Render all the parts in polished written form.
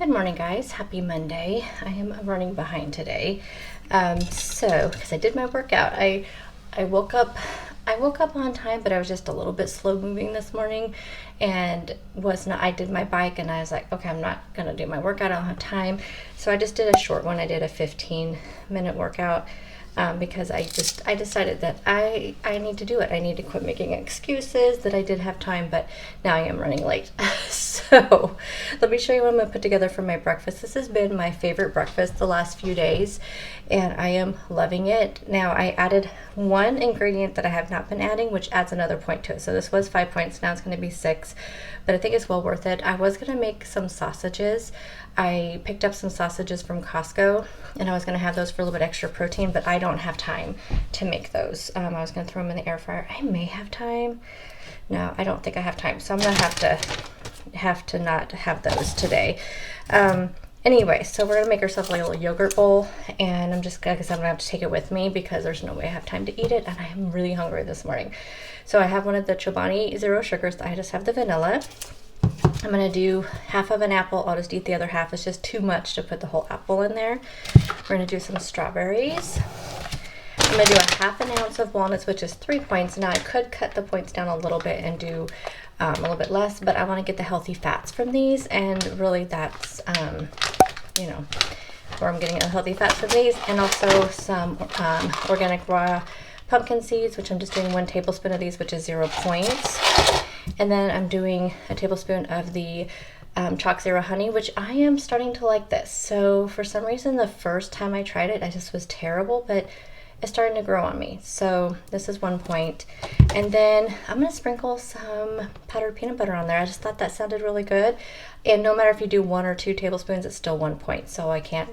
Good morning, guys. Happy Monday. I am running behind today. Because I did my workout, I woke up. I woke up on time, but I was just a little bit slow moving this morning, and was not. I did my bike, and I was like, okay, I'm not gonna do my workout. I don't have time, so I just did a short one. I did a 15-minute workout. Because I decided that I need to do it. I need to quit making excuses that I did have time, but now I am running late. So let me show you what I'm going to put together for my breakfast. This has been my favorite breakfast the last few days, and I am loving it. Now I added one ingredient that I have not been adding, which adds another point to it. So this was 5 points, now it's going to be 6, but I think it's well worth it. I was going to make some sausages. I picked up some sausages from Costco, and I was going to have those for a little bit extra protein, but I don't have time to make those. I was going to throw them in the air fryer. I may have time. No, I don't think I have time, so I'm going to have to not have those today. Anyway, so we're going to make ourselves like a little yogurt bowl, and I'm just, like I said, I'm going to have to take it with me because there's no way I have time to eat it, and I am really hungry this morning. So I have one of the Chobani Zero Sugars. I just have the vanilla. I'm going to do half of an apple. I'll just eat the other half. It's just too much to put the whole apple in there. We're going to do some strawberries. I'm going to do a half an ounce of walnuts, which is 3 points. Now I could cut the points down a little bit and do a little bit less, but I want to get the healthy fats from these, and really that's, where I'm getting the healthy fats from these, and also some organic raw pumpkin seeds, which I'm just doing 1 tablespoon of these, which is 0 points. And then I'm doing a tablespoon of the Chalk Zero honey, which I am starting to like this. So for some reason, the first time I tried it, I just was terrible, but it's starting to grow on me. So this is 1 point. And then I'm going to sprinkle some powdered peanut butter on there. I just thought that sounded really good. And no matter if you do 1 or 2 tablespoons, it's still 1 point. So I can't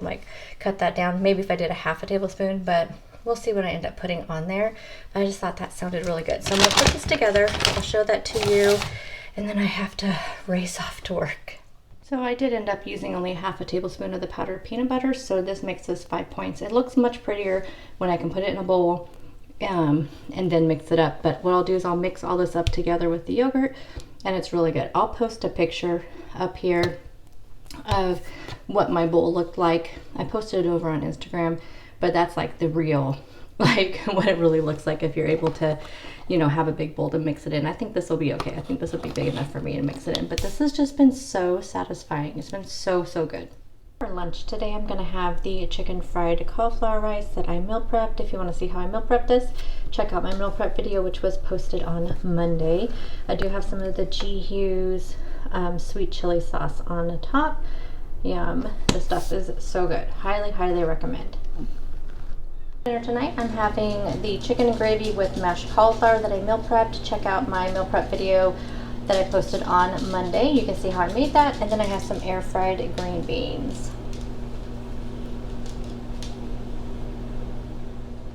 cut that down. Maybe if I did a half a tablespoon, but we'll see what I end up putting on there. But I just thought that sounded really good. So I'm going to put this together. I'll show that to you. And then I have to race off to work. So I did end up using only half a tablespoon of the powdered peanut butter. So this makes this 5 points. It looks much prettier when I can put it in a bowl and then mix it up. But what I'll do is I'll mix all this up together with the yogurt, and it's really good. I'll post a picture up here of what my bowl looked like. I posted it over on Instagram. But that's like the real, what it really looks like if you're able to, have a big bowl to mix it in. I think this will be okay. I think this will be big enough for me to mix it in. But this has just been so satisfying. It's been so, so good. For lunch today, I'm going to have the chicken fried cauliflower rice that I meal prepped. If you want to see how I meal prepped this, check out my meal prep video, which was posted on Monday. I do have some of the G. Hughes sweet chili sauce on the top. Yum. This stuff is so good. Highly, highly recommend. Dinner tonight, I'm having the chicken and gravy with mashed cauliflower that I meal prepped. Check out my meal prep video that I posted on Monday. You can see how I made that. And then I have some air fried green beans.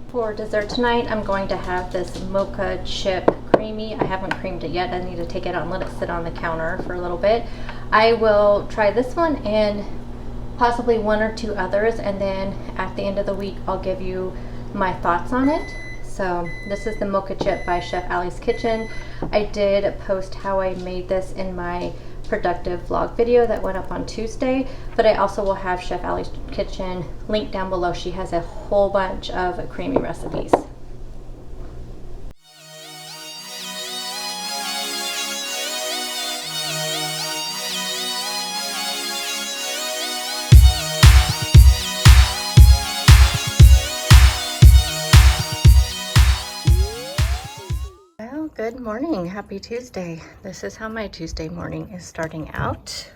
For dessert tonight, I'm going to have this mocha chip creamy. I haven't creamed it yet. I need to take it out and let it sit on the counter for a little bit. I will try this one and possibly 1 or 2 others, and then at the end of the week I'll give you my thoughts on it. So this is the mocha chip by Chef Allie's Kitchen. I did post how I made this in my productive vlog video that went up on Tuesday, but I also will have Chef Allie's Kitchen linked down below. She has a whole bunch of creamy recipes. Good morning, happy Tuesday. This is how my Tuesday morning is starting out.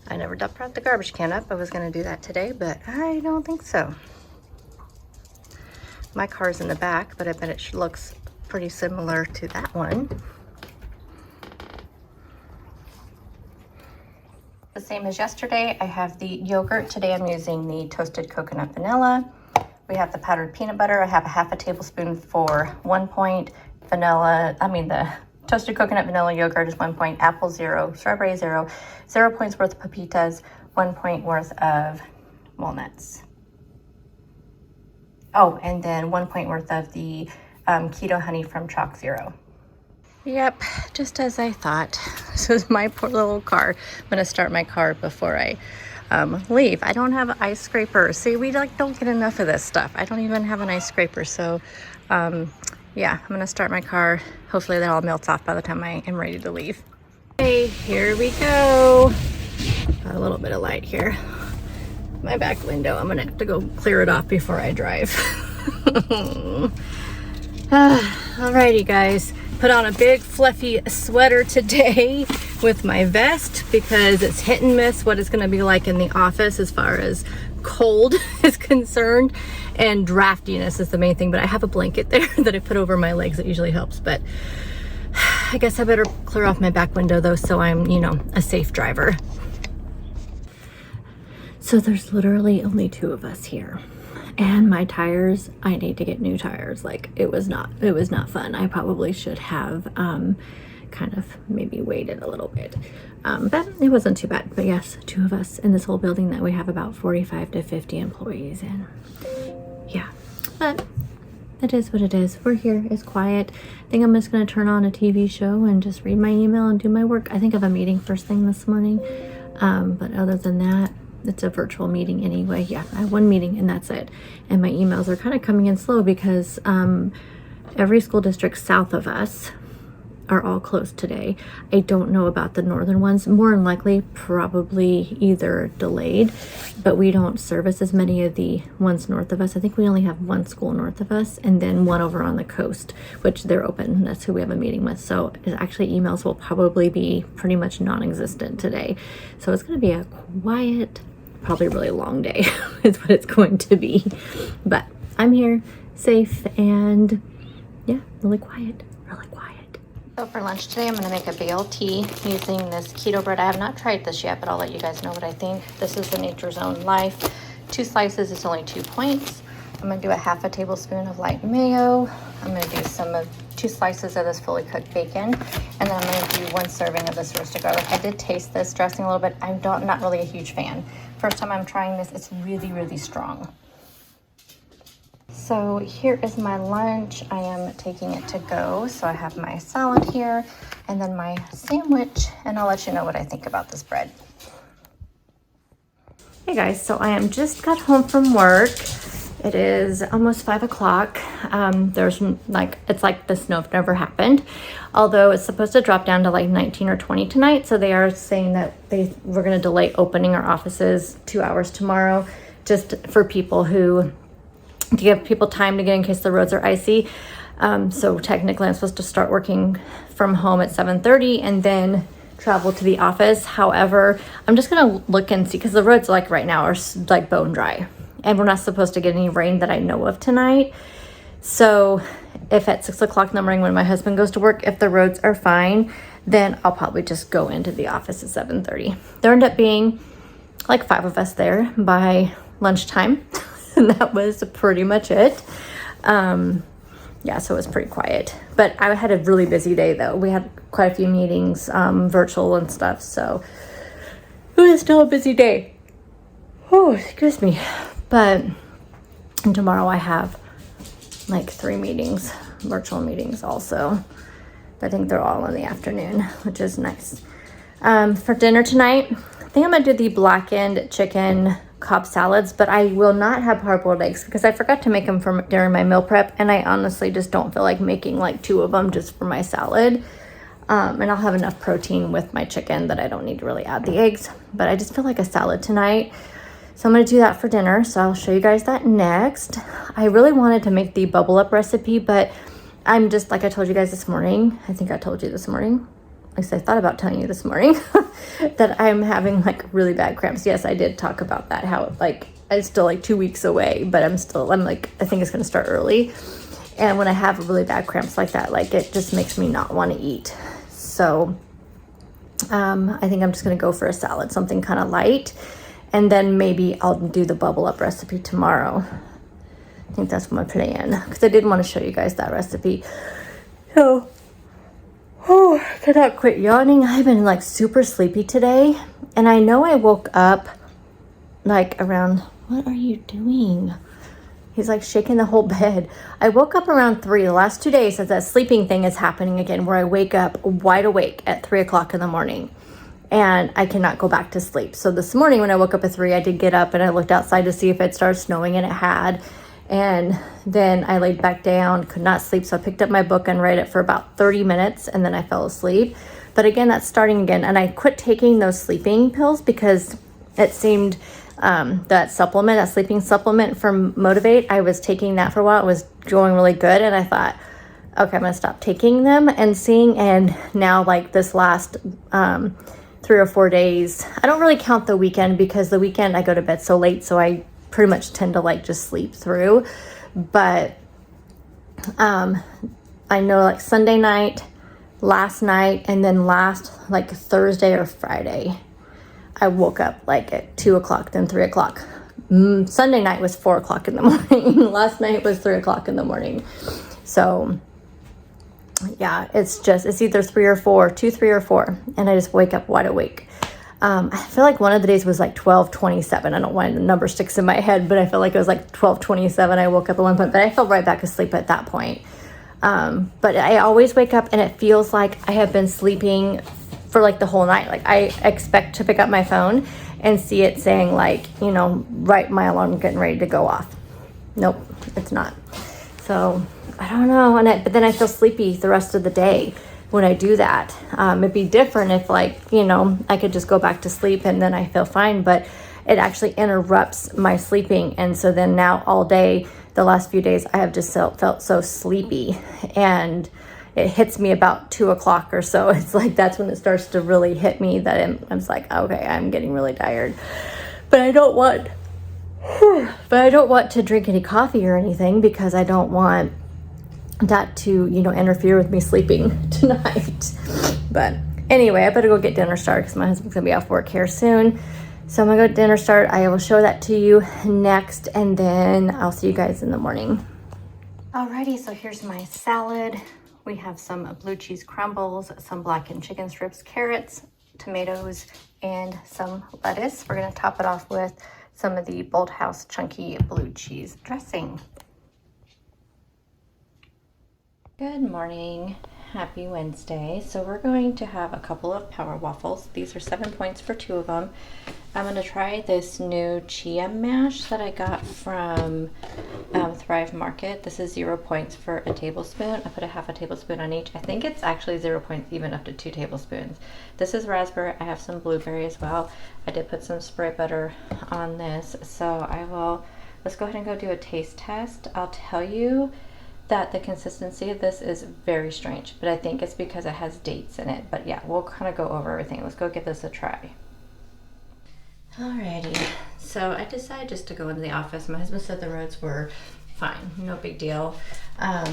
I never brought the garbage can up. I was going to do that today, but I don't think so. My car's in the back, but I bet it looks pretty similar to that one. The same as yesterday, I have the yogurt. Today I'm using the toasted coconut vanilla. We have the powdered peanut butter. I have a half a tablespoon for 1 point. The toasted coconut vanilla yogurt is 1 point, apple 0, strawberry 0, 0 points worth of pepitas, 1 point worth of walnuts. Oh, and then 1 point worth of the keto honey from Chalk Zero. Yep, just as I thought. This is my poor little car. I'm gonna start my car before I leave. I don't have an ice scraper. See, we like don't get enough of this stuff. I don't even have an ice scraper. So yeah, I'm gonna start my car. Hopefully that all melts off by the time I am ready to leave. Hey, here we go. Got a little bit of light here. My back window. I'm gonna have to go clear it off before I drive. Alrighty guys, put on a big fluffy sweater today with my vest because it's hit and miss what it's going to be like in the office as far as cold is concerned, and draftiness is the main thing. But I have a blanket there that I put over my legs that usually helps. But I guess I better clear off my back window though, so I'm, you know, a safe driver. So there's literally only 2 of us here. And my tires, I need to get new tires. Like it was not fun. I probably should have kind of maybe waited a little bit. But it wasn't too bad. But yes, 2 of us in this whole building that we have about 45 to 50 employees in. Yeah, but it is what it is. We're here, it's quiet. I think I'm just gonna turn on a TV show and just read my email and do my work. I think I have a meeting first thing this morning. But other than that, it's a virtual meeting anyway. Yeah, I have 1 meeting and that's it. And my emails are kind of coming in slow because every school district south of us are all closed today. I don't know about the northern ones. More than likely, probably either delayed, but we don't service as many of the ones north of us. I think we only have 1 school north of us and then 1 over on the coast, which they're open. That's who we have a meeting with. So actually emails will probably be pretty much non-existent today. So it's going to be a quiet, probably really long day is what it's going to be. But I'm here, safe, and yeah, really quiet, really quiet. So for lunch today, I'm going to make a BLT using this keto bread. I have not tried this yet, but I'll let you guys know what I think. This is the Nature's Own Life. 2 slices is only 2 points. I'm going to do a ½ tablespoon of light mayo. I'm going to do 2 slices of this fully cooked bacon. And then I'm going to do 1 serving of this roasted garlic. I did taste this dressing a little bit. I'm not really a huge fan. First time I'm trying this, it's really, really strong. So here is my lunch. I am taking it to go. So I have my salad here and then my sandwich, and I'll let you know what I think about this bread. Hey guys, so I am just got home from work. It is almost 5 o'clock. There's it's like the snow never happened. Although it's supposed to drop down to like 19 or 20 tonight. So they are saying that we're gonna delay opening our offices 2 hours tomorrow, just for people to give people time to get in case the roads are icy. So technically I'm supposed to start working from home at 7:30 and then travel to the office. However, I'm just gonna look and see because the roads like right now are like bone dry and we're not supposed to get any rain that I know of tonight. So if at 6 o'clock in the morning when my husband goes to work, if the roads are fine, then I'll probably just go into the office at 7:30. There ended up being like 5 of us there by lunchtime. And that was pretty much it. Yeah, so it was pretty quiet. But I had a really busy day though. We had quite a few meetings, virtual and stuff. So it was still a busy day. Oh, excuse me. But tomorrow I have like 3 meetings, virtual meetings also. But I think they're all in the afternoon, which is nice. For dinner tonight, I think I'm gonna do the blackened chicken Cobb salads, but I will not have hard-boiled eggs because I forgot to make them during my meal prep, and I honestly just don't feel like making like 2 of them just for my salad. And I'll have enough protein with my chicken that I don't need to really add the eggs, but I just feel like a salad tonight. So I'm going to do that for dinner, so I'll show you guys that next. I really wanted to make the bubble up recipe, but I'm just, like I told you guys this morning, I think I told you this morning, at least I thought about telling you this morning, that I'm having like really bad cramps. Yes, I did talk about that, how like it's still like 2 weeks away, but I'm like, I think it's going to start early. And when I have really bad cramps like that, like it just makes me not want to eat. So I think I'm just going to go for a salad, something kind of light. And then maybe I'll do the bubble up recipe tomorrow. I think that's my plan because I did want to show you guys that recipe. So, oh, I cannot quit yawning. I've been like super sleepy today. And I know I woke up like around, what are you doing? He's like shaking the whole bed. I woke up around 3. The last 2 days, as that sleeping thing is happening again, where I wake up wide awake at 3 o'clock in the morning and I cannot go back to sleep. So this morning when I woke up at 3, I did get up and I looked outside to see if it started snowing, and it had. And then I laid back down, could not sleep. So I picked up my book and read it for about 30 minutes and then I fell asleep. But again, that's starting again. And I quit taking those sleeping pills because it seemed that supplement, that sleeping supplement from Motivate, I was taking that for a while. It was going really good. And I thought, okay, I'm going to stop taking them and seeing. And now like this last 3 or 4 days, I don't really count the weekend because the weekend I go to bed so late. So I pretty much tend to like just sleep through. But I know like Sunday night, last night, and then last like Thursday or Friday, I woke up like at 2 o'clock, then 3 o'clock. Sunday night was 4 o'clock in the morning. Last night was 3 o'clock in the morning. So yeah, it's either 3 or 4, 2, 3 or 4. And I just wake up wide awake. I feel like one of the days was like 12:27. I don't know why the number sticks in my head, but I feel like it was like 12:27. I woke up at one point, but I fell right back asleep at that point. But I always wake up and it feels like I have been sleeping for like the whole night. Like I expect to pick up my phone and see it saying like, you know, right, my alarm getting ready to go off. Nope, it's not. So I don't know. But then I feel sleepy the rest of the day when I do that. It'd be different if like, you know, I could just go back to sleep and then I feel fine, but it actually interrupts my sleeping. And so then now all day, the last few days, I have just felt so sleepy, and it hits me about 2 o'clock or so. It's like, that's when it starts to really hit me that I'm just like, okay, I'm getting really tired, but I don't want to drink any coffee or anything because I don't want that to, you know, interfere with me sleeping tonight. But anyway, I better go get dinner started because my husband's gonna be off work here soon. So I'm gonna go to dinner start. I will show that to you next, and then I'll see you guys in the morning. Alrighty, so here's my salad. We have some blue cheese crumbles, some blackened chicken strips, carrots, tomatoes, and some lettuce. We're gonna top it off with some of the Bolthouse chunky blue cheese dressing. Good morning. Happy Wednesday. So we're going to have a couple of power waffles. These are 7 points for 2 of them. I'm going to try this new chia mash that I got from Thrive Market. This is 0 points for a tablespoon. I put a half a tablespoon on each. I think it's actually 0 points even up to 2 tablespoons. This is raspberry. I have some blueberry as well. I did put some spray butter on this. So let's go ahead and go do a taste test. I'll tell you that the consistency of this is very strange, but I think it's because it has dates in it. But yeah, we'll kind of go over everything. Let's go give this a try. Alrighty, so I decided just to go into the office. My husband said the roads were fine, no big deal. So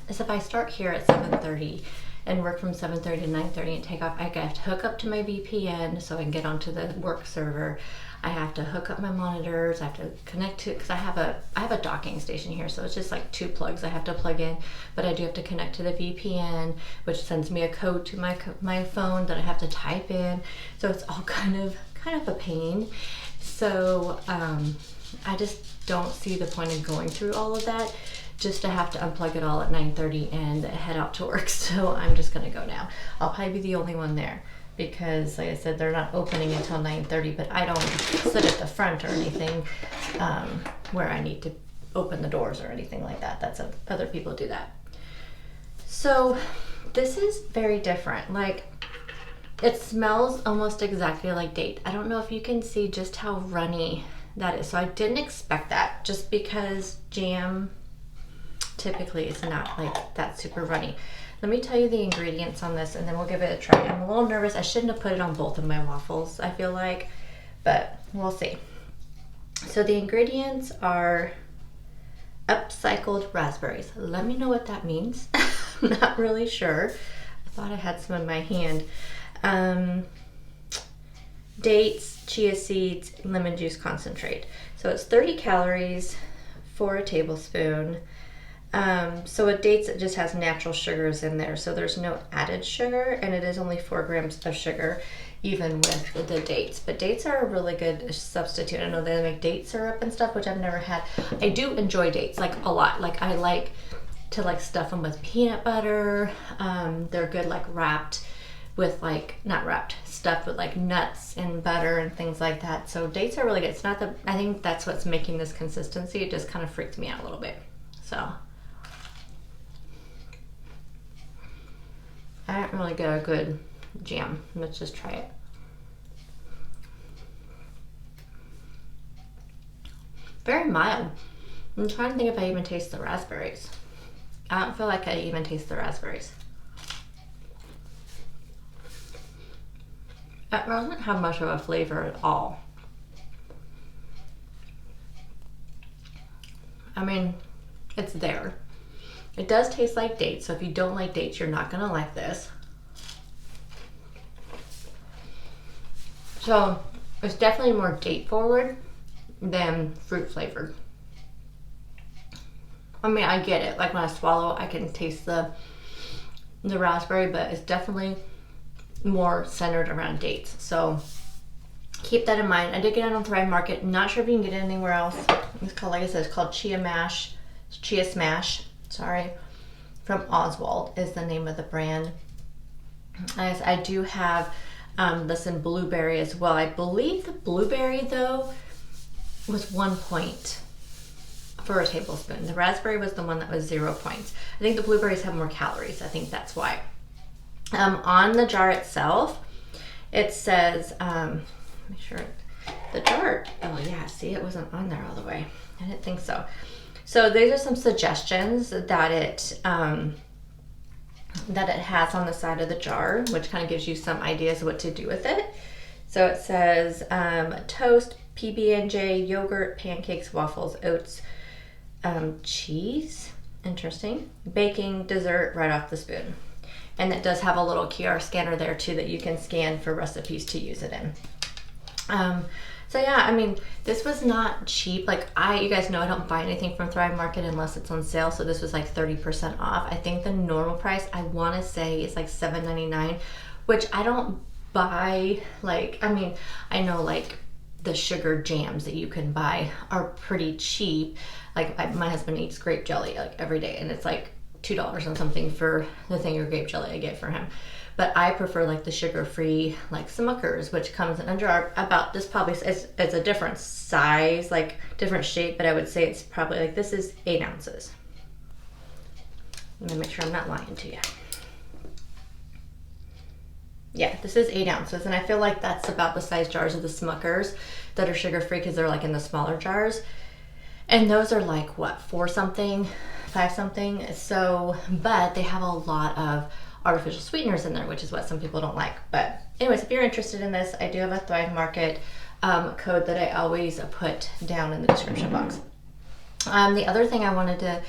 if I start here at 7:30 and work from 7:30 to 9:30 and take off, I have to hook up to my VPN so I can get onto the work server. I have to hook up my monitors. I have to connect to, because I have a docking station here, so it's just like 2 plugs I have to plug in. But I do have to connect to the VPN, which sends me a code to my phone that I have to type in. So it's all kind of a pain. So I just don't see the point of going through all of that just to have to unplug it all at 9:30 and head out to work. So I'm just gonna go now. I'll probably be the only one there, because like I said, they're not opening until 9:30, but I don't sit at the front or anything where I need to open the doors or anything like that. That's other people do that. So this is very different. Like, it smells almost exactly like date. I don't know if you can see just how runny that is. So I didn't expect that, just because jam typically is not like that super runny. Let me tell you the ingredients on this and then we'll give it a try. I'm a little nervous. I shouldn't have put it on both of my waffles, I feel like, but we'll see. So the ingredients are upcycled raspberries. Let me know what that means. I'm not really sure. I thought I had some in my hand. Dates, chia seeds, lemon juice concentrate. So it's 30 calories for a tablespoon. So with dates, it just has natural sugars in there, so there's no added sugar, and it is only 4 grams of sugar. even with the dates. But dates are a really good substitute. I know they make date syrup and stuff, which I've never had. I do enjoy dates like a lot. Like I like to like stuff them with peanut butter. They're good like wrapped with like, not wrapped, stuffed with like nuts and butter and things like that. So dates are really good. It's not the, I think that's what's making this consistency. It just kind of freaked me out a little bit. So I didn't really get a good jam. Let's just try it. Very mild. I'm trying to think if I even taste the raspberries. I don't feel like I even taste the raspberries. It doesn't have much of a flavor at all. I mean, it's there. It does taste like dates, so if you don't like dates, you're not gonna like this. So it's definitely more date forward than fruit flavored. I mean, I get it. Like when I swallow, I can taste the raspberry, but it's definitely more centered around dates. So keep that in mind. I did get it on Thrive Market. Not sure if you can get it anywhere else. It's called, like I said, it's called Chia Smash. Sorry, from Oswald is the name of the brand. I do have this in blueberry as well. I believe the blueberry though was 1 point for a tablespoon. The raspberry was the one that was 0 points. I think the blueberries have more calories. I think that's why. On the jar itself, it says, make sure the jar, oh yeah, see, it wasn't on there all the way. I didn't think so. So these are some suggestions that it has on the side of the jar, which kind of gives you some ideas of what to do with it. So it says toast, PB&J, yogurt, pancakes, waffles, oats, cheese, interesting, baking, dessert, right off the spoon. And it does have a little QR scanner there too that you can scan for recipes to use it in. So yeah, I mean, this was not cheap. Like you guys know I don't buy anything from Thrive Market unless it's on sale. So this was like 30% off. I think the normal price, I want to say, is like $7.99, which I don't buy. Like, I mean, I know like the sugar jams that you can buy are pretty cheap. Like my husband eats grape jelly like every day, and it's like $2 and something for the thing of grape jelly I get for him. But I prefer like the sugar-free like Smuckers, which comes in a jar about this, probably it's a different size, like different shape, but I would say it's probably like, this is 8 ounces. Let me make sure I'm not lying to you. Yeah, this is 8 ounces, and I feel like that's about the size jars of the Smuckers that are sugar-free, because they're like in the smaller jars. And those are like what, 4 something, 5 something. So, but they have a lot of artificial sweeteners in there, which is what some people don't like. But anyways, if you're interested in this, I do have a Thrive Market code that I always put down in the description box. The other thing I wanted to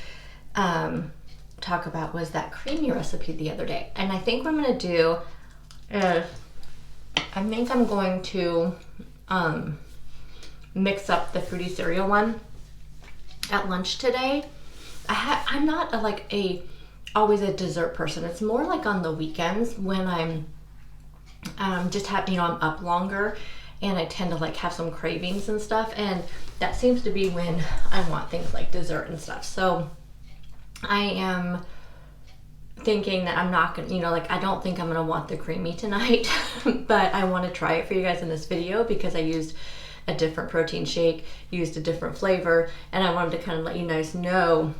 talk about was that CREAMI recipe the other day. And I think what I'm going to do is, I think I'm going to mix up the fruity cereal one at lunch today. I'm not always a dessert person. It's more like on the weekends when I'm just have, I'm up longer and I tend to like have some cravings and stuff, and that seems to be when I want things like dessert and stuff. So I am thinking that I'm not gonna, I don't think I'm gonna want the CREAMI tonight, but I want to try it for you guys in this video because I used a different protein shake, used a different flavor, and I wanted to kind of let you guys know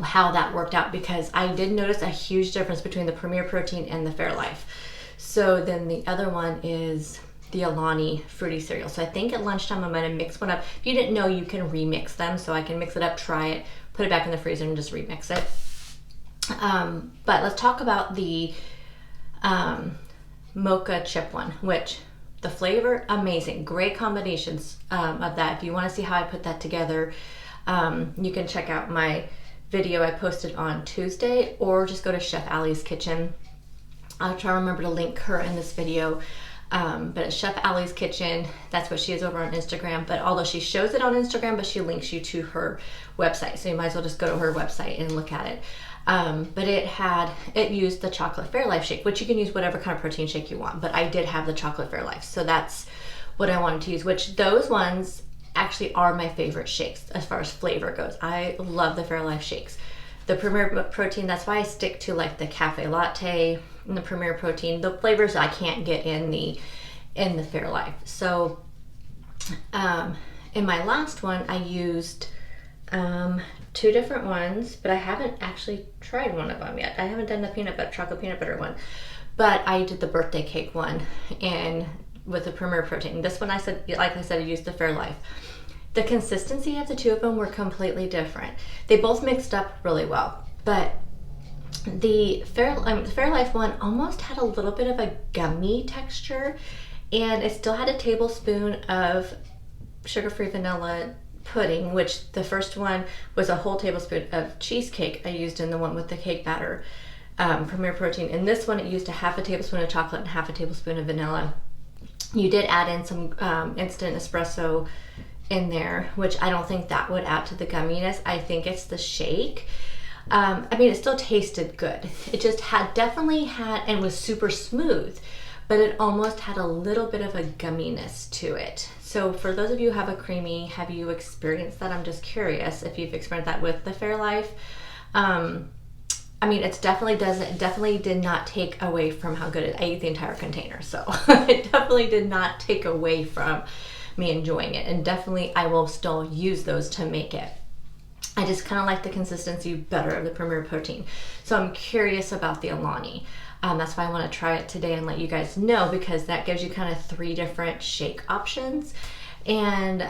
how that worked out, because I did notice a huge difference between the Premier Protein and the Fairlife. So then the other one is the Aulani fruity cereal. So I think at lunchtime I'm gonna mix one up. If you didn't know, you can remix them, so I can mix it up, try it, put it back in the freezer and just remix it. But let's talk about the mocha chip one, which the flavor, amazing, great combinations of that. If you wanna see how I put that together, you can check out my video I posted on Tuesday, or just go to Chef Allie's Kitchen. I'll try to remember to link her in this video, but it's Chef Allie's Kitchen. That's what she is over on Instagram, but although she shows it on Instagram, but she links you to her website, so you might as well just go to her website and look at it. But it used the chocolate Fairlife shake, which you can use whatever kind of protein shake you want, but I did have the chocolate Fairlife, so that's what I wanted to use, which those ones actually are my favorite shakes as far as flavor goes. I love the Fairlife shakes. The Premier Protein, that's why I stick to like the cafe latte and the Premier Protein, the flavors I can't get in the Fairlife. So in my last one I used 2 different ones, but I haven't actually tried one of them yet. I haven't done the chocolate peanut butter one, but I did the birthday cake one and with the Premier Protein. This one I used the Fairlife. The consistency of the 2 of them were completely different. They both mixed up really well, but the Fairlife one almost had a little bit of a gummy texture, and it still had a tablespoon of sugar-free vanilla pudding, which the first one was a whole tablespoon of cheesecake I used in the one with the cake batter, Premier Protein. In this one, it used a half a tablespoon of chocolate and half a tablespoon of vanilla. You did add in some instant espresso in there, which I don't think that would add to the gumminess. I think it's the shake. I mean, it still tasted good. It just definitely had, and was super smooth, but it almost had a little bit of a gumminess to it. So for those of you who have a CREAMI, have you experienced that? I'm just curious if you've experienced that with the Fairlife. I mean, it definitely did not take away from how good I ate the entire container. So it definitely did not take away from me enjoying it. And definitely I will still use those to make it. I just kind of like the consistency better of the Premier Protein. So I'm curious about the Aulani. That's why I want to try it today and let you guys know, because that gives you kind of 3 different shake options. And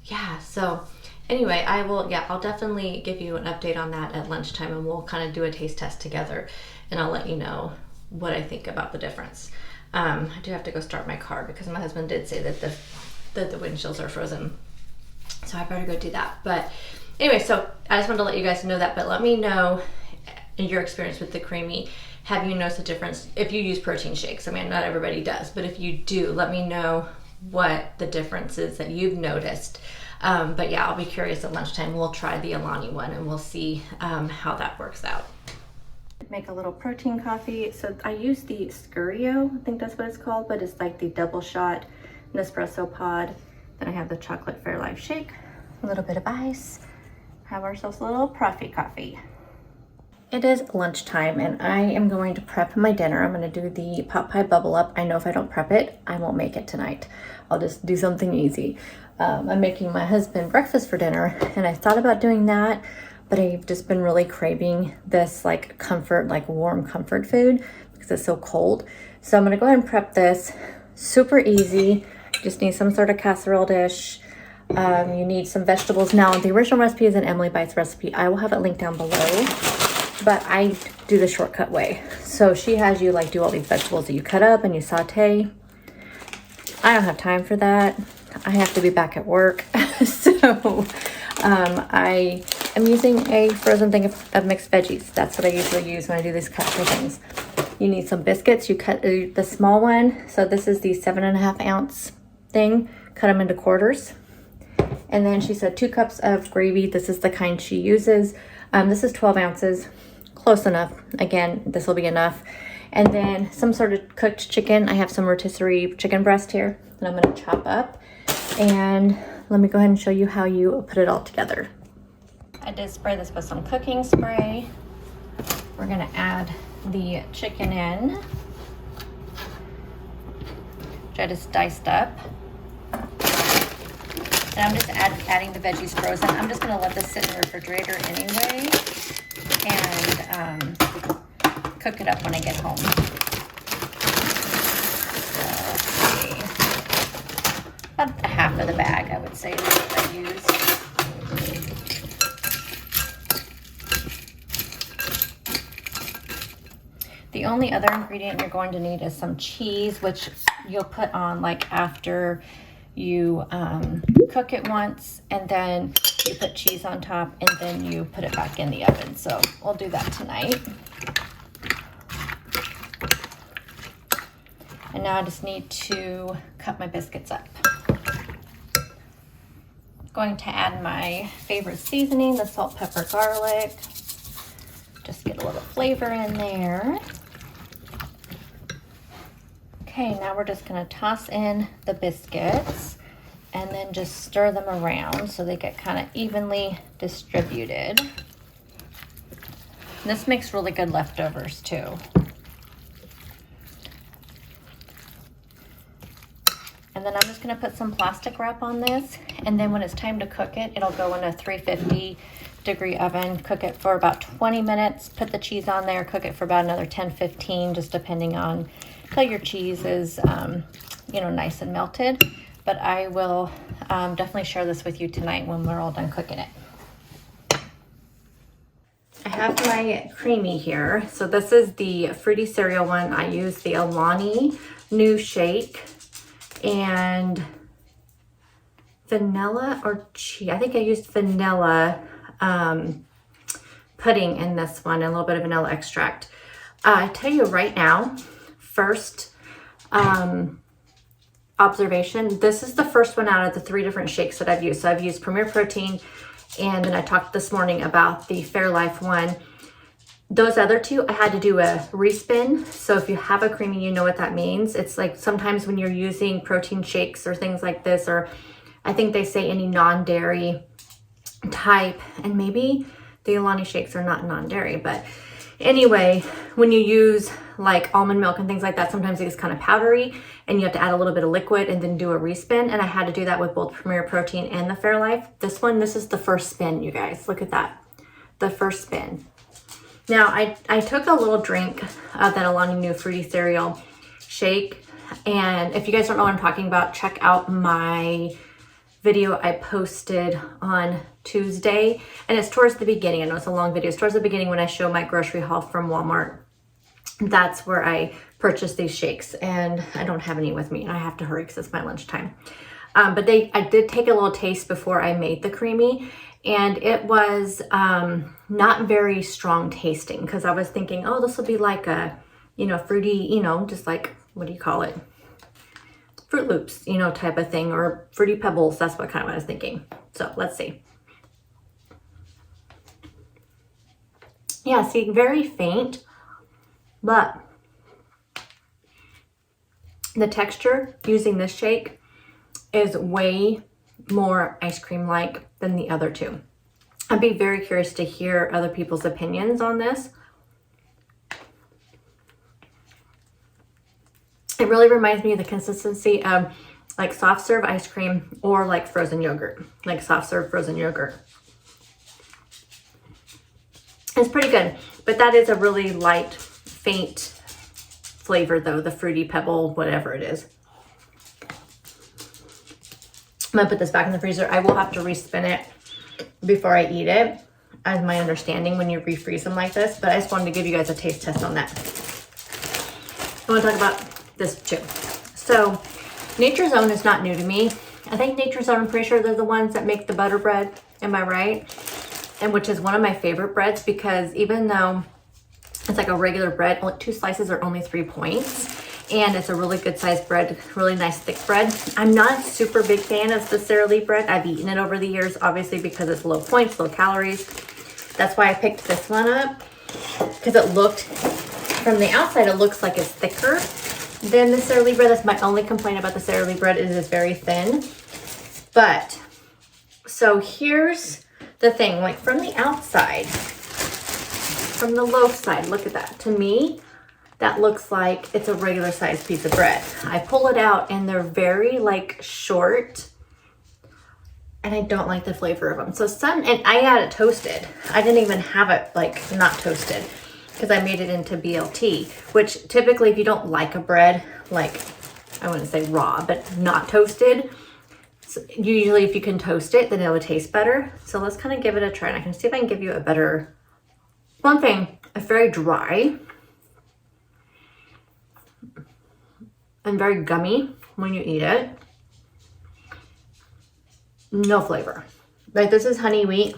yeah, so anyway, I'll definitely give you an update on that at lunchtime, and we'll kind of do a taste test together, and I'll let you know what I think about the difference. I do have to go start my car because my husband did say that the windshields are frozen, so I better go do that. But anyway, so I just wanted to let you guys know that, but let me know in your experience with the CREAMI. Have you noticed a difference if you use protein shakes? I mean, not everybody does, but if you do, let me know what the difference is that you've noticed. But yeah, I'll be curious at lunchtime. We'll try the Aulani one and we'll see how that works out. Make a little protein coffee. So I use the Scurio, I think that's what it's called, but it's like the double shot Nespresso pod. Then I have the chocolate Fairlife shake, a little bit of ice. Have ourselves a little Profi coffee. It is lunchtime and I am going to prep my dinner. I'm going to do the pot pie bubble up. I know if I don't prep it, I won't make it tonight. I'll just do something easy. I'm making my husband breakfast for dinner, and I thought about doing that, but I've just been really craving this like comfort, like warm comfort food because it's so cold. So I'm going to go ahead and prep this. Super easy. Just need some sort of casserole dish. You need some vegetables. Now, the original recipe is an Emily Bites recipe. I will have it linked down below. But I do the shortcut way. So she has you like do all these vegetables that you cut up and you saute. I don't have time for that. I have to be back at work. So I am using a frozen thing of mixed veggies. That's what I usually use when I do these cut for things. You need some biscuits. You cut the small one. So this is the 7.5 ounce thing. Cut them into quarters. And then she said 2 cups of gravy. This is the kind she uses. This is 12 ounces. Close enough. Again, this will be enough. And then some sort of cooked chicken. I have some rotisserie chicken breast here that I'm going to chop up. And let me go ahead and show you how you put it all together. I did spray this with some cooking spray. We're going to add the chicken in, which I just diced up. And I'm just adding the veggies frozen. I'm just going to let this sit in the refrigerator anyway and cook it up when I get home. So let's see. About a half of the bag, I would say, is what I use. The only other ingredient you're going to need is some cheese, which you'll put on like after you cook it once, and then you put cheese on top, and then you put it back in the oven. So we'll do that tonight. And now I just need to cut my biscuits up. Going to add my favorite seasoning, the salt, pepper, garlic. flavor in there. Okay, now we're just gonna toss in the biscuits and then just stir them around so they get kind of evenly distributed. This makes really good leftovers too. And then I'm just gonna put some plastic wrap on this, and then when it's time to cook it, it'll go in a 350-degree oven, cook it for about 20 minutes, put the cheese on there, cook it for about another 10-15, just depending on till your cheese is, you know, nice and melted. But I will definitely share this with you tonight when we're all done cooking it. I have my CREAMI here. So this is the fruity cereal one. I use the Aulani new shake and vanilla or cheese. I think I used vanilla pudding in this one, and a little bit of vanilla extract. I tell you right now, first observation, this is the first one out of the 3 different shakes that I've used. So I've used Premier Protein, and then I talked this morning about the Fairlife one. Those other 2, I had to do a respin. So if you have a CREAMI, you know what that means. It's like sometimes when you're using protein shakes or things like this, or I think they say any non-dairy type, and maybe the Aulani shakes are not non-dairy, but anyway, when you use like almond milk and things like that, sometimes it gets kind of powdery and you have to add a little bit of liquid and then do a respin. And I had to do that with both Premier Protein and the Fairlife. This one, this is the first spin, you guys. Look at that. The first spin. Now, I took a little drink of that Aulani new fruity cereal shake. And if you guys don't know what I'm talking about, check out my video I posted on Tuesday. And it's towards the beginning. I know it's a long video. It's towards the beginning when I show my grocery haul from Walmart. That's where I purchased these shakes. And I don't have any with me. And I have to hurry because it's my lunchtime. But I did take a little taste before I made the CREAMI. And it was not very strong tasting, because I was thinking, oh, this will be like a, you know, fruity, you know, just like, what do you call it? Fruit Loops, you know, type of thing, or Fruity Pebbles. That's what kind of what I was thinking. So let's see. Yeah, see, very faint, but the texture using this shake is way more ice cream-like than the other 2. I'd be very curious to hear other people's opinions on this. It really reminds me of the consistency of like soft serve ice cream or like frozen yogurt, like soft serve frozen yogurt. It's pretty good, but that is a really light, faint flavor though, the Fruity Pebble, whatever it is. I'm gonna put this back in the freezer. I will have to respin it before I eat it, as my understanding when you refreeze them like this, but I just wanted to give you guys a taste test on that. I wanna talk about this too. So Nature's Own is not new to me. I think Nature's Own, I'm pretty sure they're the ones that make the butter bread, am I right? And which is one of my favorite breads, because even though it's like a regular bread, only 2 slices are only 3 points. And it's a really good sized bread, really nice thick bread. I'm not a super big fan of the Sara Lee bread. I've eaten it over the years, obviously because it's low points, low calories. That's why I picked this one up, because it looked, from the outside, it looks like it's thicker than the Sara Lee bread. That's my only complaint about the Sara Lee bread, is it's very thin. But, so here's the thing, like from the outside, from the loaf side, look at that. To me, that looks like it's a regular sized piece of bread. I pull it out and they're very like short, and I don't like the flavor of them. So and I had it toasted. I didn't even have it like not toasted, because I made it into BLT, which typically if you don't like a bread, like I wouldn't say raw, but not toasted, so usually if you can toast it, then it would taste better. So let's kind of give it a try, and I can see if I can give you a better, one thing, it's very dry and very gummy when you eat it. No flavor. Like, this is honey wheat.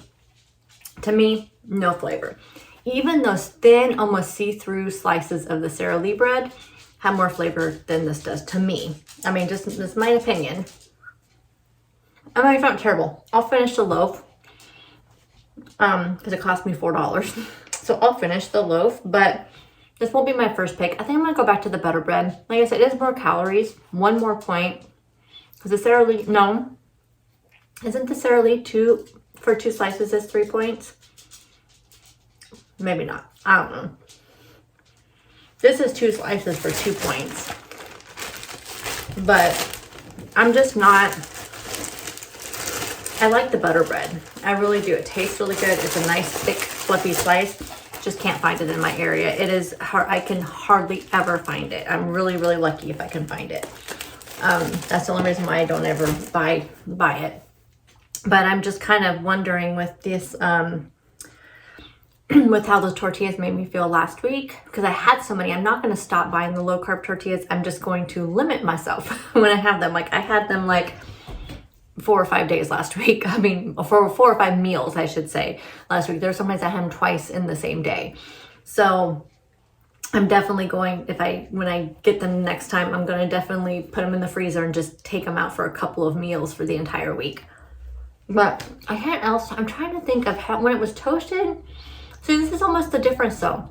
To me, no flavor. Even those thin, almost see-through slices of the Sara Lee bread have more flavor than this does to me. I mean, just this is my opinion. I mean, it's not terrible. I'll finish the loaf because it cost me $4. So I'll finish the loaf, but this won't be my first pick. I think I'm gonna go back to the butter bread. Like I said, it is more calories, 1 more point. Because the Sara Lee, no. Isn't the Sara Lee 2 slices is 3 points? Maybe not. I don't know. This is 2 slices for 2 points. But I'm just not, I like the butter bread. I really do. It tastes really good. It's a nice, thick, fluffy slice. Just can't find it in my area. It is hard. I can hardly ever find it. I'm really, really lucky if I can find it. That's the only reason why I don't ever buy it. But I'm just kind of wondering with this, with how those tortillas made me feel last week, because I had so many. I'm not going to stop buying the low carb tortillas. I'm just going to limit myself when I have them. Like I had them like 4 or 5 days last week. I mean, for 4 or 5 meals, I should say, last week. There's sometimes I had them twice in the same day. So I'm definitely going, when I get them next time, I'm going to definitely put them in the freezer and just take them out for a couple of meals for the entire week. But I can't else. I'm trying to think of how, when it was toasted. So this is almost the difference though.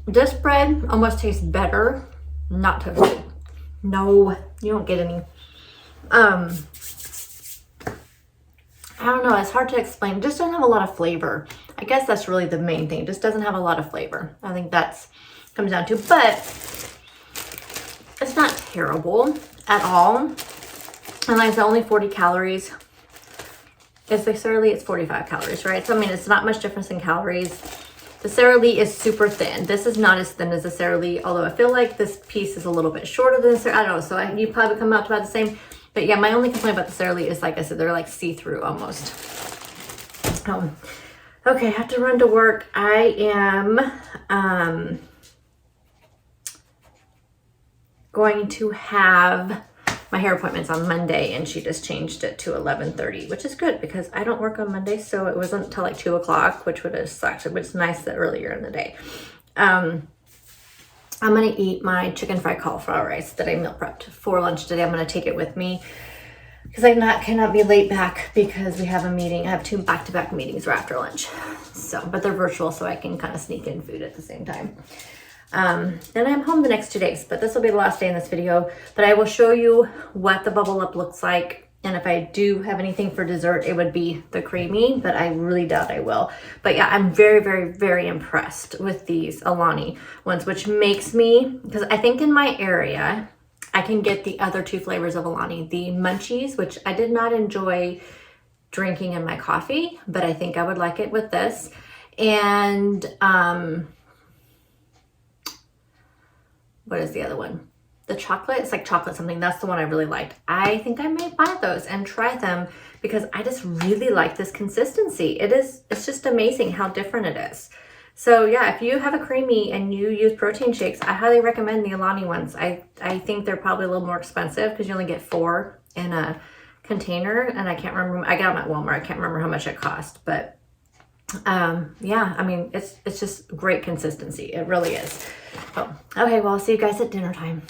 This bread almost tastes better not toasted. No, you don't get any. I don't know. It's hard to explain. It just doesn't have a lot of flavor. I guess that's really the main thing. It just doesn't have a lot of flavor. I think that's comes down to, but it's not terrible at all. And like I said, only 40 calories. It's like Sara Lee, it's 45 calories, right? So I mean, it's not much difference in calories. The Sara Lee is super thin. This is not as thin as the Sara Lee, although I feel like this piece is a little bit shorter than the Sara. I don't know. So you probably come out to about the same. But yeah, my only complaint about the Sara Lee is, like I said, they're like see-through almost. Okay, I have to run to work. I am going to have my hair appointment's on Monday, and she just changed it to 11:30, which is good because I don't work on Monday, so it wasn't until like 2 o'clock, which would have sucked. It was nice that earlier in the day. I'm gonna eat my chicken fried cauliflower rice that I meal prepped for lunch today. I'm gonna take it with me because I cannot be late back because we have a meeting. I have 2 back-to-back meetings right after lunch. So, but they're virtual, so I can kind of sneak in food at the same time. Then I'm home the next 2 days, but this will be the last day in this video. But I will show you what the bubble up looks like. And if I do have anything for dessert, it would be the CREAMI, but I really doubt I will. But yeah, I'm very, very, very impressed with these Aulani ones, which makes me, because I think in my area, I can get the other 2 flavors of Aulani, the munchies, which I did not enjoy drinking in my coffee, but I think I would like it with this. And, what is the other one? The chocolate, it's like chocolate something. That's the one I really liked. I think I may buy those and try them because I just really like this consistency. It's just amazing how different it is. So yeah, if you have a CREAMI and you use protein shakes, I highly recommend the Aulani ones. I think they're probably a little more expensive because you only get 4 in a container, and I can't remember, I got them at Walmart. I can't remember how much it cost, but yeah, I mean, it's just great consistency. It really is. Oh, okay, well, I'll see you guys at dinner time.